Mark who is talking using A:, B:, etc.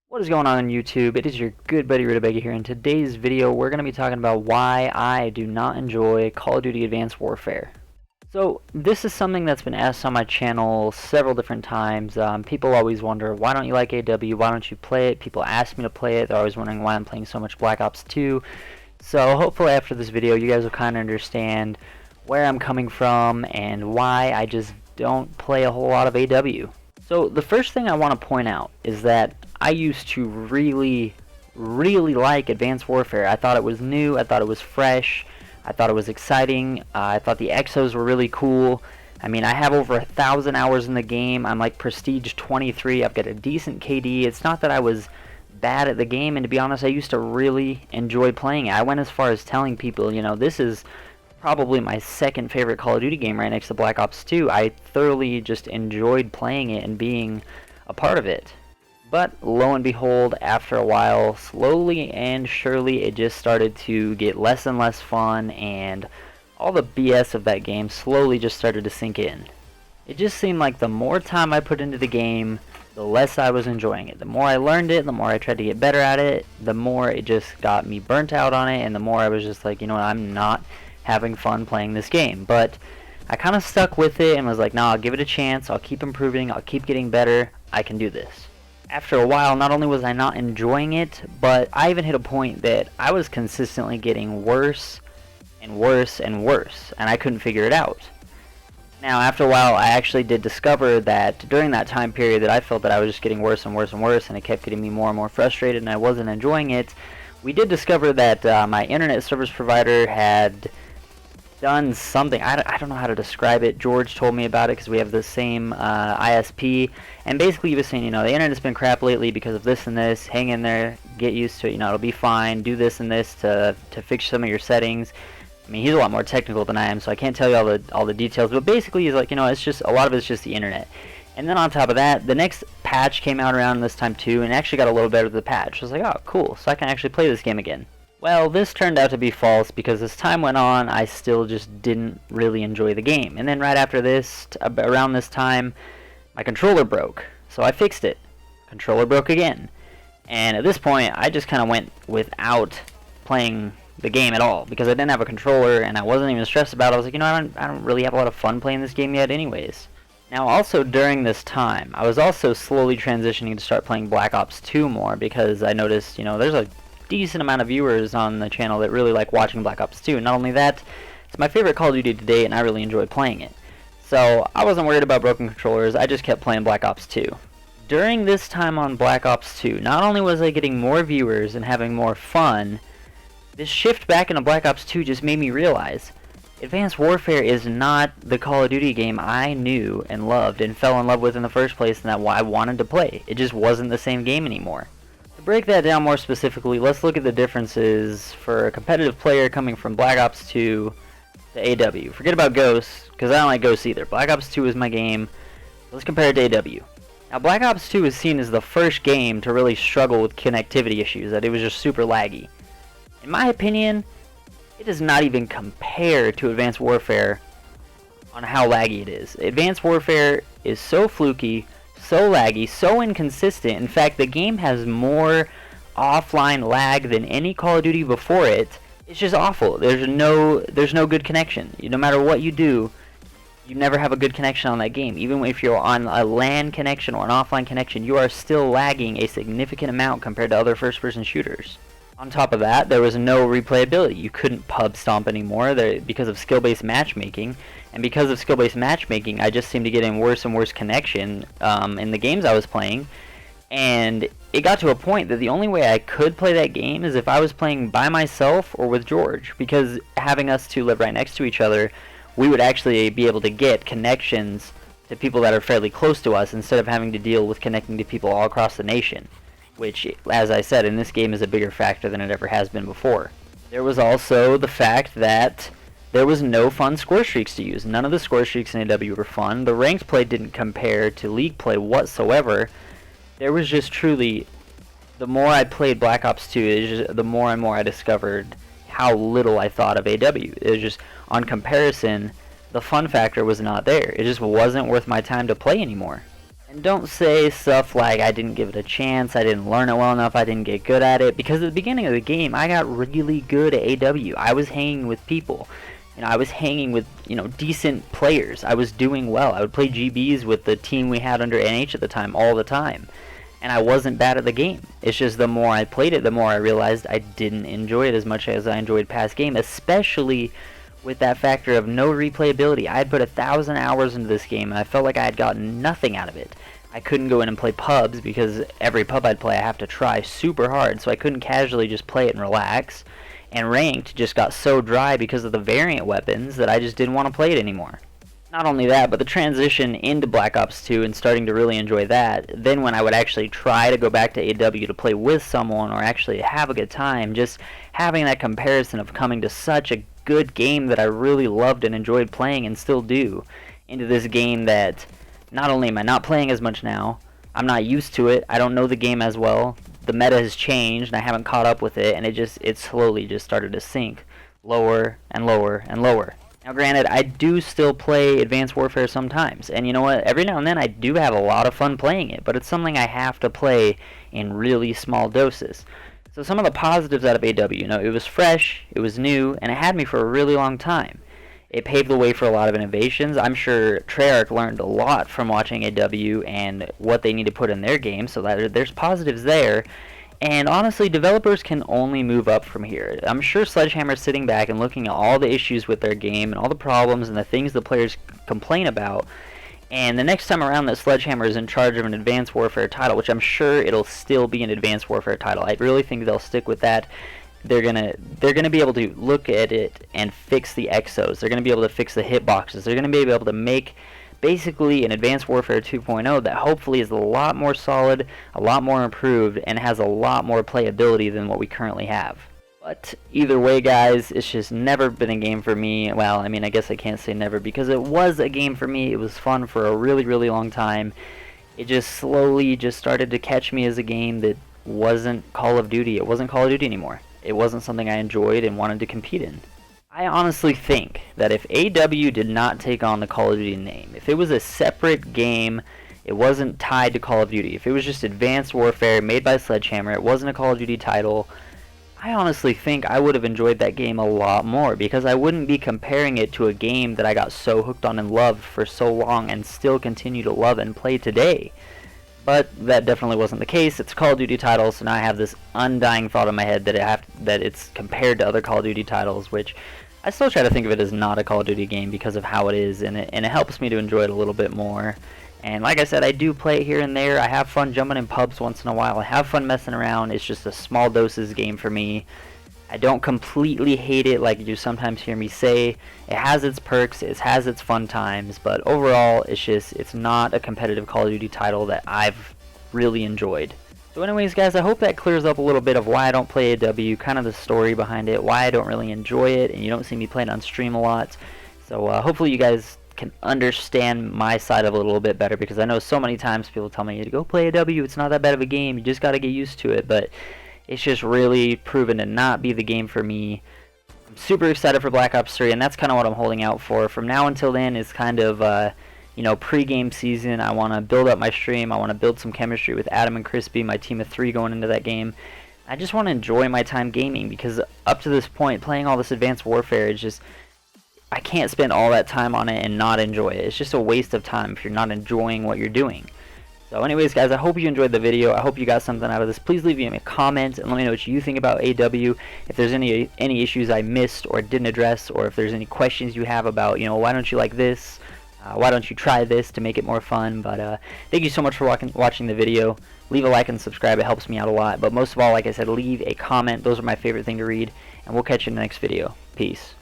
A: What is going on YouTube? It is your good buddy Rudabegga here. In today's video, we're going to be talking about why I do not enjoy Call of Duty Advanced Warfare. So, this is something that's been asked on my channel several different times. People always wonder, why don't you like AW? Why don't you play it? People ask me to play it. They're always wondering why I'm playing so much Black Ops 2. So, hopefully after this video, you guys will kind of understand where I'm coming from and why I just don't play a whole lot of AW. So the first thing I want to point out is that I used to really like Advanced Warfare. I thought it was new, I thought it was fresh, I thought it was exciting, I thought the exos were really cool. I mean, I have over 1,000 hours in the game, I'm like Prestige 23, I've got a decent KD. It's not that I was bad at the game, and to be honest, I used to really enjoy playing it. I went as far as telling people, you know, this is probably my second favorite Call of Duty game right next to Black Ops 2. I thoroughly just enjoyed playing it and being a part of it. But lo and behold, after a while, slowly and surely, it just started to get less and less fun, and all the BS of that game slowly just started to sink in. It just seemed like the more time I put into the game, the less I was enjoying it. The more I learned it, the more I tried to get better at it, the more it just got me burnt out on it, and the more I was just like, you know what, I'm not having fun playing this game. But I kind of stuck with it and was like, nah, I'll give it a chance, I'll keep improving, I'll keep getting better, I can do this. After a while, not only was I not enjoying it, but I even hit a point that I was consistently getting worse and worse and worse, and I couldn't figure it out. Now, after a while, I actually did discover that during that time period that I felt that I was just getting worse and worse and worse, and it kept getting me more and more frustrated, and I wasn't enjoying it. We did discover that my internet service provider had done something. I don't know how to describe it. George told me about it because we have the same ISP, and basically he was saying, you know, the internet's been crap lately because of this and this. Hang in there, get used to it, you know, it'll be fine. Do this and this to fix some of your settings. I mean, he's a lot more technical than I am, so I can't tell you all the details, but basically he's like, you know, it's just, a lot of it's just the internet. And then on top of that, the next patch came out around this time too, and actually got a little better with the patch. I was like, oh, cool, so I can actually play this game again. Well, this turned out to be false, because as time went on, I still just didn't really enjoy the game. And then right after this, around this time, my controller broke. So I fixed it. Controller broke again. And at this point, I just kind of went without playing the game at all, because I didn't have a controller, and I wasn't even stressed about it. I was like, you know, I don't really have a lot of fun playing this game yet anyways. Now, also during this time, I was also slowly transitioning to start playing Black Ops 2 more, because I noticed, you know, there's a decent amount of viewers on the channel that really like watching Black Ops 2. Not only that, it's my favorite Call of Duty to date, and I really enjoy playing it. So I wasn't worried about broken controllers, I just kept playing Black Ops 2. During this time on Black Ops 2, not only was I getting more viewers and having more fun, this shift back into Black Ops 2 just made me realize Advanced Warfare is not the Call of Duty game I knew and loved and fell in love with in the first place, and that I wanted to play. It just wasn't the same game anymore. To break that down more specifically, let's look at the differences for a competitive player coming from Black Ops 2 to AW. Forget about Ghosts, because I don't like Ghosts either. Black Ops 2 is my game. Let's compare it to AW. Now, Black Ops 2 is seen as the first game to really struggle with connectivity issues, that it was just super laggy. In my opinion, it does not even compare to Advanced Warfare on how laggy it is. Advanced Warfare is so fluky, so laggy, so inconsistent. In fact, the game has more offline lag than any Call of Duty before it. It's just awful. There's no good connection. No matter what you do, you never have a good connection on that game. Even if you're on a LAN connection or an offline connection, you are still lagging a significant amount compared to other first-person shooters. On top of that, there was no replayability. You couldn't pub stomp anymore because of skill-based matchmaking. And because of skill-based matchmaking, I just seemed to get in worse and worse connection in the games I was playing. And it got to a point that the only way I could play that game is if I was playing by myself or with George. Because having us two live right next to each other, we would actually be able to get connections to people that are fairly close to us instead of having to deal with connecting to people all across the nation. Which, as I said, in this game is a bigger factor than it ever has been before. There was also the fact that there was no fun score streaks to use. None of the score streaks in AW were fun. The ranked play didn't compare to league play whatsoever. There was just truly, the more I played Black Ops 2, the more and more I discovered how little I thought of AW. It was just, on comparison, the fun factor was not there. It just wasn't worth my time to play anymore. And don't say stuff like I didn't give it a chance, I didn't learn it well enough, I didn't get good at it, because at the beginning of the game I got really good at AW. I was hanging with people. I was hanging with, decent players. I was doing well. I would play GBs with the team we had under NH at the time all the time. And I wasn't bad at the game. It's just the more I played it, the more I realized I didn't enjoy it as much as I enjoyed past game, especially with that factor of no replayability. I had put 1,000 hours into this game, and I felt like I had gotten nothing out of it. I couldn't go in and play pubs, because every pub I'd play I have to try super hard, so I couldn't casually just play it and relax. And ranked just got so dry because of the variant weapons that I just didn't want to play it anymore. Not only that, but the transition into Black Ops 2 and starting to really enjoy that, then when I would actually try to go back to AW to play with someone or actually have a good time, just having that comparison of coming to such a good game that I really loved and enjoyed playing and still do, into this game that not only am I not playing as much now, I'm not used to it, I don't know the game as well, the meta has changed and I haven't caught up with it, and it slowly just started to sink lower and lower and lower. Now granted, I do still play Advanced Warfare sometimes, and you know what, every now and then I do have a lot of fun playing it, but it's something I have to play in really small doses. So some of the positives out of AW, it was fresh, it was new, and it had me for a really long time. It paved the way for a lot of innovations. I'm sure Treyarch learned a lot from watching AW and what they need to put in their game, so that there's positives there. And honestly, developers can only move up from here. I'm sure Sledgehammer's sitting back and looking at all the issues with their game and all the problems and the things the players complain about. And the next time around that Sledgehammer is in charge of an Advanced Warfare title, which I'm sure it'll still be an Advanced Warfare title, I really think they'll stick with that. They're gonna be able to look at it and fix the exos. They're gonna be able to fix the hitboxes. They're gonna be able to make basically an Advanced Warfare 2.0 that hopefully is a lot more solid, a lot more improved, and has a lot more playability than what we currently have. But either way, guys, it's just never been a game for me. Well, I mean, I guess I can't say never, because it was a game for me. It was fun for a really, really long time. It just slowly just started to catch me as a game that wasn't Call of Duty. It wasn't Call of Duty anymore. It wasn't something I enjoyed and wanted to compete in. I honestly think that if AW did not take on the Call of Duty name, if it was a separate game, it wasn't tied to Call of Duty, if it was just Advanced Warfare made by Sledgehammer, it wasn't a Call of Duty title, I honestly think I would have enjoyed that game a lot more, because I wouldn't be comparing it to a game that I got so hooked on and loved for so long and still continue to love and play today. But that definitely wasn't the case. It's a Call of Duty title, so now I have this undying thought in my head that it's compared to other Call of Duty titles, which I still try to think of it as not a Call of Duty game because of how it is, and it helps me to enjoy it a little bit more. And like I said, I do play it here and there. I have fun jumping in pubs once in a while. I have fun messing around. It's just a small doses game for me. I don't completely hate it like you sometimes hear me say. It has its perks, it has its fun times, but overall it's not a competitive Call of Duty title that I've really enjoyed. So anyways, guys, I hope that clears up a little bit of why I don't play AW, kind of the story behind it, why I don't really enjoy it, and you don't see me playing on stream a lot. So hopefully you guys can understand my side of it a little bit better, because I know so many times people tell me to go play AW, it's not that bad of a game, you just got to get used to it, but it's just really proven to not be the game for me. I'm super excited for Black Ops 3, and that's kind of what I'm holding out for. From now until then is kind of, pre-game season. I want to build up my stream. I want to build some chemistry with Adam and Crispy, my team of 3 going into that game. I just want to enjoy my time gaming, because up to this point, playing all this Advanced Warfare is just, I can't spend all that time on it and not enjoy it. It's just a waste of time if you're not enjoying what you're doing. So anyways, guys, I hope you enjoyed the video. I hope you got something out of this. Please leave me a comment and let me know what you think about AW. If there's any issues I missed or didn't address, or if there's any questions you have about, why don't you like this? Why don't you try this to make it more fun? But thank you so much for watching the video. Leave a like and subscribe. It helps me out a lot. But most of all, like I said, leave a comment. Those are my favorite thing to read. And we'll catch you in the next video. Peace.